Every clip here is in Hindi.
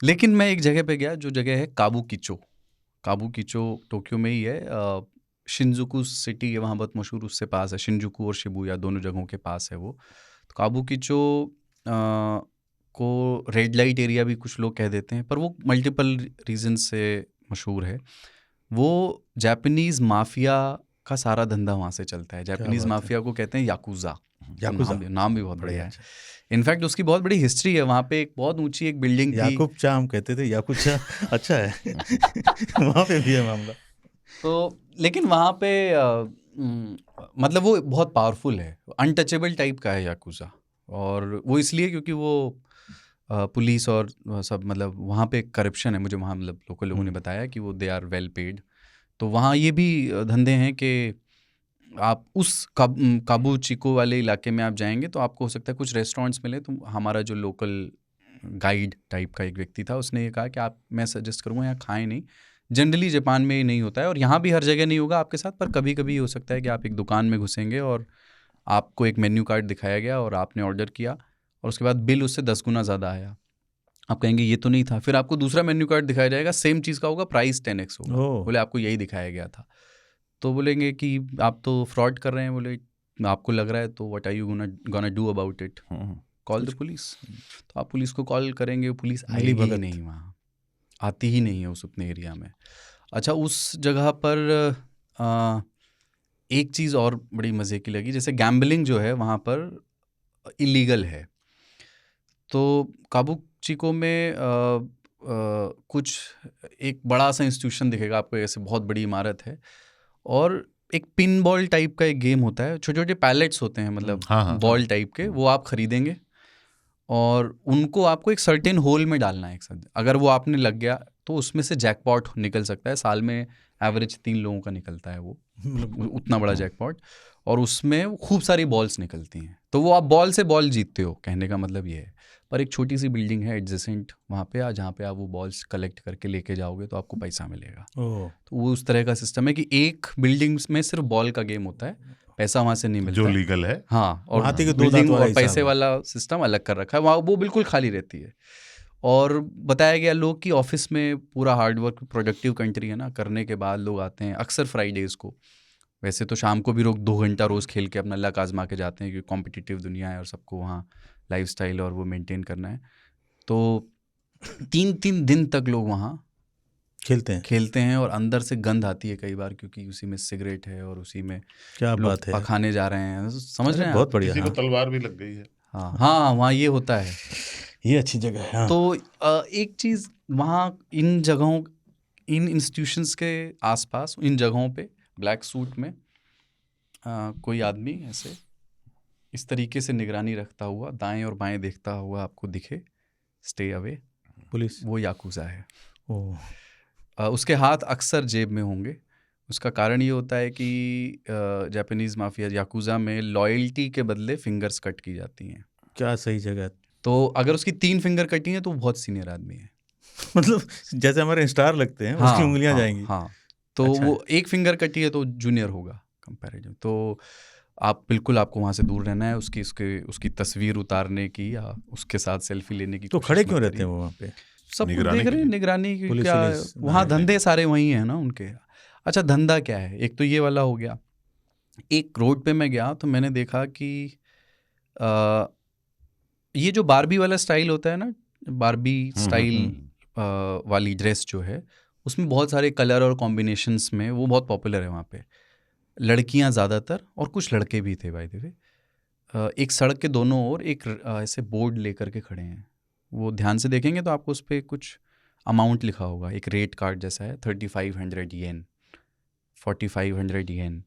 लेकिन मैं एक जगह पे गया जो जगह है काबुकिचो। काबुकिचो टोक्यो में ही है। शिंजुकू सिटी है वहाँ, बहुत मशहूर, उससे पास है। शिंजुकू और शिबुया दोनों जगहों के पास है वो। तो काबुकिचो को रेड लाइट एरिया भी कुछ लोग कह देते हैं, पर वो मल्टीपल रीजन से मशहूर है। वो जापानीज़ माफिया का सारा धंधा वहाँ से चलता है। क्या जापानीज़ बात है। माफिया को कहते हैं याकुज़ा। तो याकुजा, नाम भी बहुत बढ़िया है। अच्छा। इनफैक्ट उसकी बहुत बड़ी हिस्ट्री है। वहाँ पे एक बहुत ऊंची एक बिल्डिंग थी। याकूब चा हम कहते थे, याकुचा अच्छा है। वहाँ पे भी है मामला। तो लेकिन वहाँ पे मतलब वो बहुत पावरफुल है, अनटचेबल टाइप का है याकुज़ा। और वो इसलिए क्योंकि वो पुलिस और सब, मतलब वहाँ पे करप्शन है। मुझे वहाँ मतलब लोकल लोगों ने बताया कि वो दे आर वेल पेड। तो वहाँ ये भी धंधे हैं कि आप उस काबू चिको वाले इलाके में आप जाएंगे तो आपको हो सकता है कुछ रेस्टोरेंट्स मिले। तो हमारा जो लोकल गाइड टाइप का एक व्यक्ति था, उसने ये कहा कि आप, मैं सजेस्ट करूँगा यहाँ खाएं नहीं। जनरली जापान में ये नहीं होता है और यहाँ भी हर जगह नहीं होगा आपके साथ, पर कभी कभी हो सकता है कि आप एक दुकान में घुसेंगे और आपको एक मेन्यू कार्ड दिखाया गया और आपने ऑर्डर किया और उसके बाद बिल उससे 10 गुना ज़्यादा आया। आप कहेंगे ये तो नहीं था, फिर आपको दूसरा मेन्यू कार्ड दिखाया जाएगा, सेम चीज़ का होगा, प्राइस 10x होगा। ओह, बोले आपको यही दिखाया गया था। तो बोलेंगे कि आप तो फ्रॉड कर रहे हैं। बोले आपको लग रहा है तो what are you gonna do about it? Call the कुछ पुलिस। तो आप पुलिस को कॉल करेंगे, पुलिस मिली आएगी ही भगत। नहीं, वहाँ आती ही नहीं है उस उतने एरिया में। अच्छा, उस जगह पर आ, एक चीज़ और बड़ी मज़े की लगी, जैसे गैम्बलिंग जो है वहाँ पर इलीगल है। तो काबुचिको में कुछ एक बड़ा सा इंस्टीट्यूशन दिखेगा आपको, ऐसे बहुत बड़ी इमारत है और एक पिन बॉल टाइप का एक गेम होता है। छोटे छोटे पैलेट्स होते हैं, मतलब हाँ हाँ बॉल टाइप के, वो आप खरीदेंगे और उनको आपको एक सर्टेन होल में डालना है एक साथ। अगर वो आपने लग गया तो उसमें से जैकपॉट निकल सकता है। साल में एवरेज 3 लोगों का निकलता है वो, उतना बड़ा जैकपॉट। और उसमें खूब सारी बॉल्स निकलती हैं, तो वो आप बॉल से बॉल जीतते हो, कहने का मतलब ये है। पर एक छोटी सी बिल्डिंग है एडजेसेंट वहाँ पे, जहाँ पे आप वो बॉल्स कलेक्ट करके लेके जाओगे तो आपको पैसा मिलेगा। ओह, तो वो उस तरह का सिस्टम है कि एक बिल्डिंग में सिर्फ बॉल का गेम होता है, पैसा वहाँ से नहीं जो मिलता। लीगल है। हाँ, और हाथी के दो दांत बिल्डिंग वाला और हिसाब पैसे है। वाला सिस्टम अलग कर रखा है वहाँ, वो बिल्कुल खाली रहती है। और बताया गया लोग कि ऑफिस में पूरा हार्डवर्क, प्रोडक्टिव कंट्री है ना, करने के बाद लोग आते हैं अक्सर फ्राइडेज़ को। वैसे तो शाम को भी लोग 2 घंटा रोज़ खेल के अपना लक आजमा के जाते हैं, क्योंकि कॉम्पिटिटिव दुनिया है और सबको वहाँ लाइफस्टाइल और वो मेंटेन करना है। तो 3-3 दिन तक लोग वहाँ खेलते हैं। खेलते हैं और अंदर से गंध आती है कई बार, क्योंकि उसी में सिगरेट है और उसी में क्या लोग बात है। पखाने जा रहे हैं। समझ अरे रहे हैं बहुत आप? बढ़िया। किसी को हाँ, तलवार भी लग गई है। हाँ हाँ, वहाँ ये होता है। ये अच्छी जगह है। हाँ। तो एक चीज़ वहाँ इन जगहों, इन इंस्टीट्यूशंस के आसपास, इन जगहों पे ब्लैक सूट में कोई आदमी ऐसे इस तरीके से निगरानी रखता हुआ दाएं और बाएं देखता हुआ आपको दिखे, स्टे अवे, पुलिस। वो याकुज़ा है। ओह, उसके हाथ अक्सर जेब में होंगे। उसका कारण ये होता है कि जापानीज़ माफिया याकुज़ा में लॉयल्टी के बदले फिंगर्स कट की जाती हैं। क्या सही जगह। तो अगर उसकी 3 फिंगर कटी हैं तो वो बहुत सीनियर आदमी है। मतलब जैसे हमारे स्टार लगते हैं, उसकी हाँ उंगलियां हाँ जाएंगी। हाँ। तो अच्छा है। वो एक फिंगर कटी है तो जूनियर होगा कंपैरेटिव। तो आप बिल्कुल, आपको वहाँ से दूर रहना है। उसकी तस्वीर उतारने की या उसके साथ सेल्फी लेने की तो कोशिश खड़े मत क्यों रहते करिए। हैं वो वहाँ पे? सब कुछ निगरानी देख के रहे हैं, लिए। निगरानी की पुलिस क्या, वुलिस वहाँ बनाए। धंधे सारे वही हैं ना उनके। अच्छा, धंधा क्या है, एक तो ये वाला हो गया। एक रोड पे मैं गया तो मैंने देखा कि आ, ये जो बारबी वाला स्टाइल होता है ना, बारबी स्टाइल वाली ड्रेस जो है, उसमें बहुत सारे कलर और कॉम्बिनेशंस में वो बहुत पॉपुलर है वहाँ पे। लड़कियाँ ज़्यादातर और कुछ लड़के भी थे बाय द वे। एक सड़क के दोनों ओर एक ऐसे बोर्ड लेकर के खड़े हैं। वो ध्यान से देखेंगे तो आपको उस पर कुछ अमाउंट लिखा होगा, एक रेट कार्ड जैसा है, 3500 येन, 4500 येन।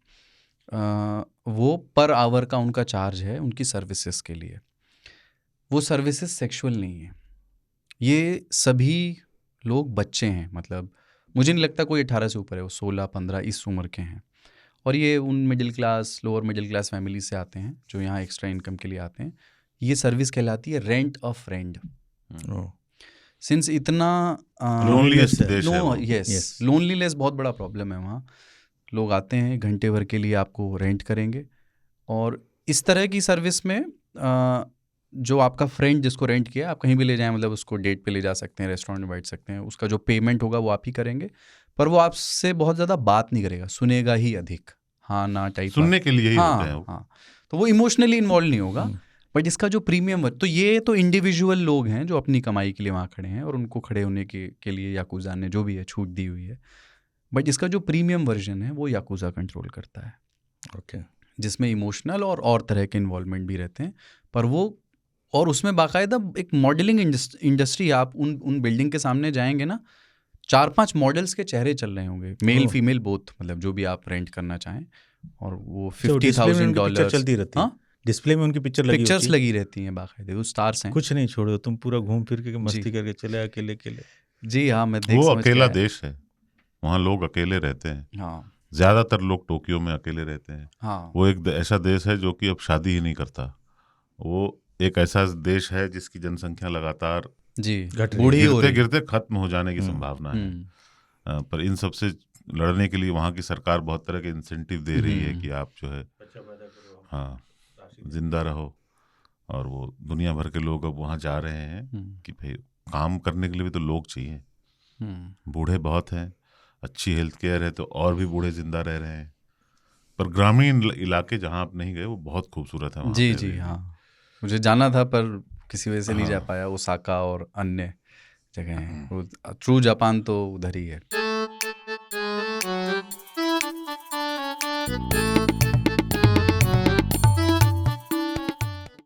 वो पर आवर का उनका चार्ज है उनकी सर्विसेज के लिए। वो सर्विसेज सेक्सुअल नहीं है। ये सभी लोग बच्चे हैं, मतलब मुझे नहीं लगता कोई 18 से ऊपर है, वो 16-15 इस उम्र के हैं। और ये उन middle class, lower middle class family से आते हैं जो यहाँ एक्स्ट्रा इनकम के लिए आते हैं। ये सर्विस कहलाती है rent a friend. Oh, since इतना लोनलीनेस लोनलीस्ट है। देश है लो, वो। Yes, yes. लोनलीनेस बहुत बड़ा प्रॉब्लम है वहाँ। लोग आते हैं घंटे भर के लिए आपको रेंट करेंगे और इस तरह की सर्विस में जो आपका फ्रेंड जिसको रेंट किया, आप कहीं भी ले जाएं, मतलब उसको डेट पे ले जा सकते हैं, रेस्टोरेंट में बैठ सकते हैं, उसका जो पेमेंट होगा वो आप ही करेंगे, पर वो आपसे बहुत ज़्यादा बात नहीं करेगा, सुनेगा ही अधिक, हाँ ना टाइप सुनने के लिए ही होते हैं हाँ वो। हाँ, तो वो इमोशनली इन्वॉल्व नहीं होगा। बट इसका जो प्रीमियम, तो ये तो इंडिविजुअल लोग हैं जो अपनी कमाई के लिए वहाँ खड़े हैं और उनको खड़े होने के लिए याकूज़ा ने जो भी है छूट दी हुई है। बट इसका जो प्रीमियम वर्जन है वो याकूज़ा कंट्रोल करता है, ओके। जिसमें इमोशनल और तरह के इन्वॉल्वमेंट भी रहते हैं, पर वो और उसमें बाकायदा एक मॉडलिंग इंडस्ट्री, आप उन बिल्डिंग के सामने जाएंगे ना, 4-5 मॉडल्स के चेहरे चल रहे होंगे, मेल फीमेल बोथ, मतलब जो भी आप रेंट करना चाहें, और वो $50,000 चलती रहती है, हाँ, डिस्प्ले में उनकी पिक्चर लगी पिक्चर्स होती है। लगी रहती हैं बाकायदे, वो स्टार्स हैं। कुछ नहीं छोड़ो, तुम पूरा घूम फिर के मस्ती जी। करके चले अकेले अकेले। जी हाँ, मैं देख वो समझ के अकेला आया। देश है, वहाँ लोग अकेले रहते हैं, हाँ ज्यादातर लोग टोक्यो में अकेले रहते हैं। हाँ वो एक ऐसा देश है जो कि अब शादी ही नहीं करता। वो एक ऐसा देश है जिसकी जनसंख्या लगातार जी, घट रही बूढ़ी हो गिरते रही। गिरते खत्म हो जाने की संभावना है। पर इन सब से लड़ने के लिए वहाँ की सरकार बहुत तरह के इंसेंटिव दे रही है कि आप जो है हाँ जिंदा रहो, और वो दुनिया भर के लोग अब वहाँ जा रहे हैं कि भाई काम करने के लिए भी तो लोग चाहिए। बूढ़े बहुत हैं, अच्छी हेल्थ केयर है तो और भी बूढ़े जिंदा रह रहे हैं। पर ग्रामीण इलाके जहाँ आप नहीं गए वो बहुत खूबसूरत है वहाँ जी पे जी भी। हाँ, मुझे जाना था पर किसी वजह से नहीं जा हाँ। पाया, ओसाका और अन्य जगह हैं। वो ट्रू जापान तो उधर ही है।